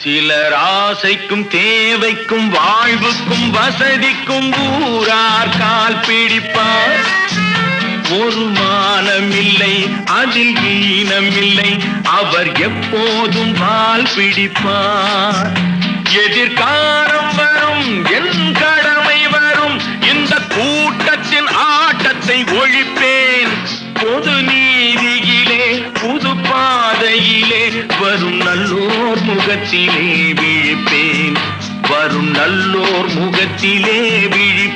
சிலர் ஆசைக்கும் தேவைக்கும் வாழ்வுக்கும் வசதிக்கும் ஊரார் கால் பிடிப்பார். ஒரு மானமில்லை அதில் ஈனமில்லை, அவர் எப்போதும் வால் பிடிப்பார். எதிர்காலம் வரும் என் கடமை வரும், இந்த கூட்டத்தின் ஆட்டத்தை ஒழிப்பேன். பொது நீதியிலே புது பாதையிலே வரும் நல்லோர் முகத்திலே விழிப்பேன். வரும் நல்லோர் முகத்திலே விழிப்பேன்.